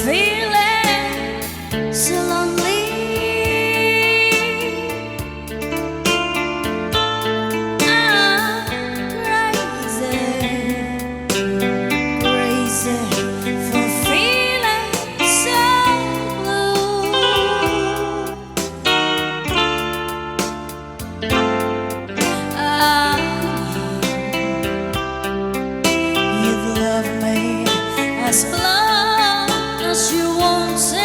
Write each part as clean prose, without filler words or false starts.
feeling so lonely. I'm crazy, crazy for feeling so blue. You've loved me as long as you wanted,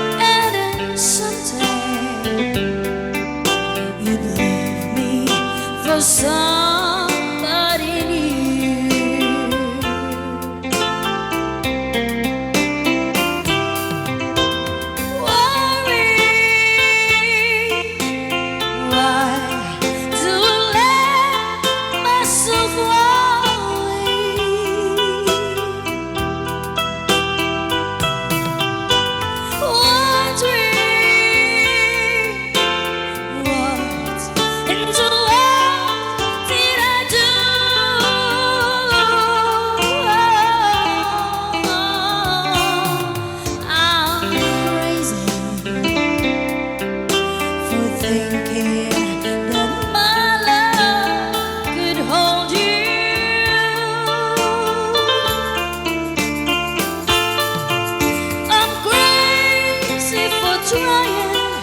and then someday you'd leave me for somebody new. Worry, why do I let myself worry? Wondering what in the world did I do? I'm crazy for thinking that my love could hold you. I'm crazy for trying,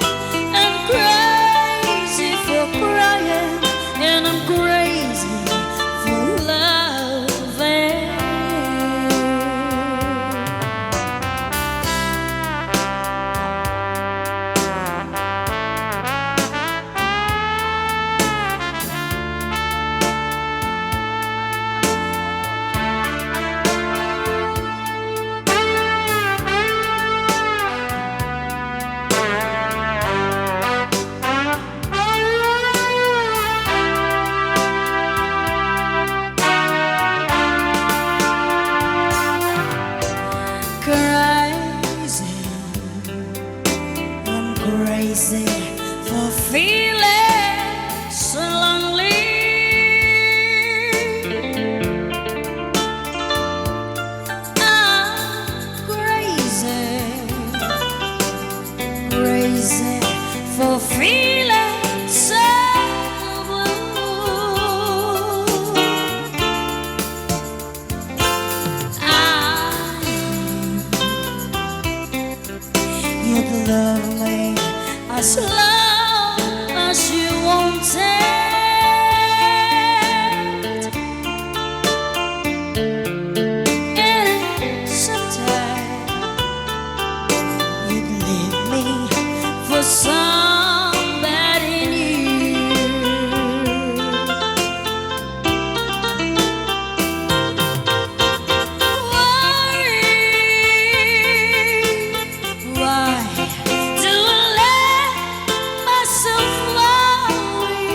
I'm crazy for crying, and I'm crazy for loving. Crazy, I'm crazy for feeling so lonely. I'm crazy, crazy for feeling so blue. You'd love me as long as you wanted, and someday you'd leave me for somebody new. Worry, why do I let myself worry?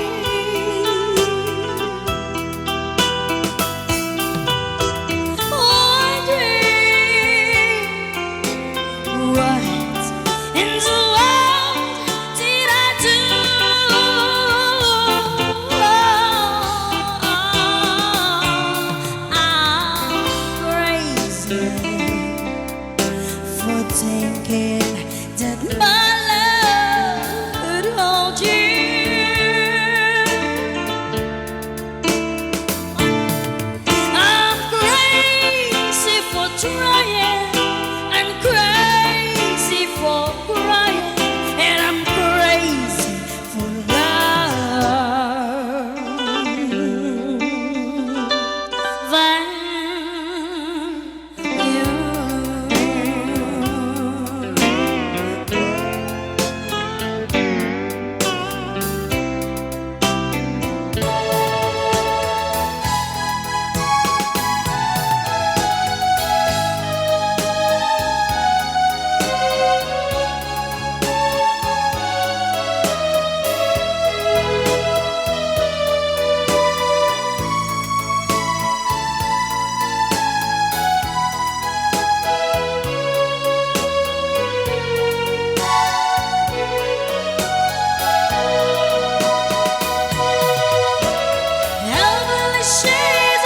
Wondering what in the world did I do? I'm crazy for thinking that my love could hold you. I'm crazy for trying, I'm crazy for crying, and I'm crazy for She's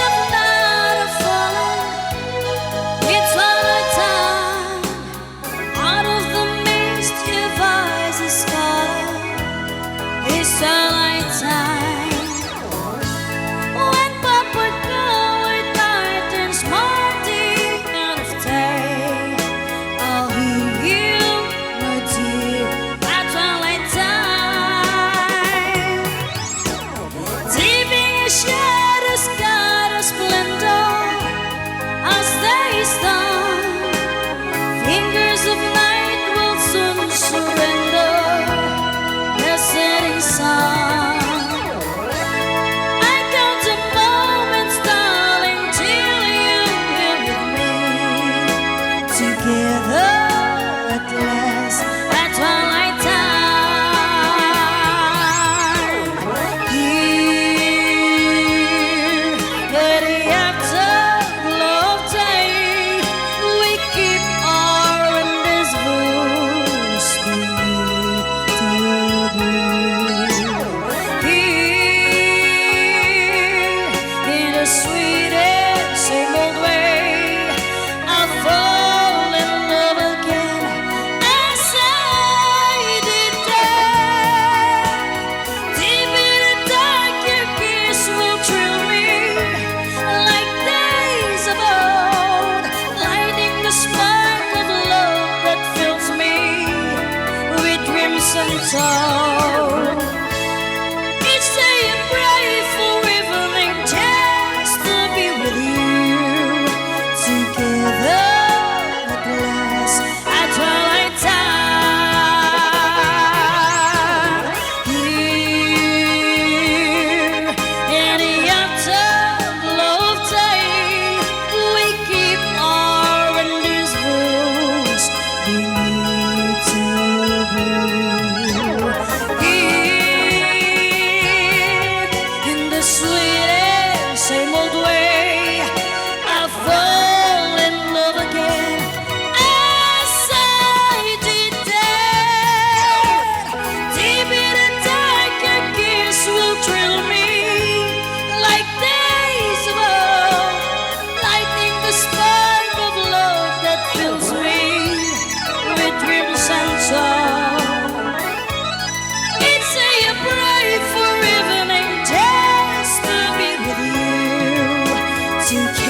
sweetest, same old way. I fall in love again as I did then. Deep in the dark, your kiss will thrill me like days of old, lighting the spark of love that fills me with dreams untold. Each day I pray for evening just to be with you, together at last at twilight time. Here in the afterglow of day, we keep our rendezvous beneath the blue. Here in the sweetest, same old way, I fall in love again as I did then. Deep in the dark, your kiss will thrill me like days of old, lighting the spark of love that fills me with dreams untold. Each day I pray for evening just to be with you, together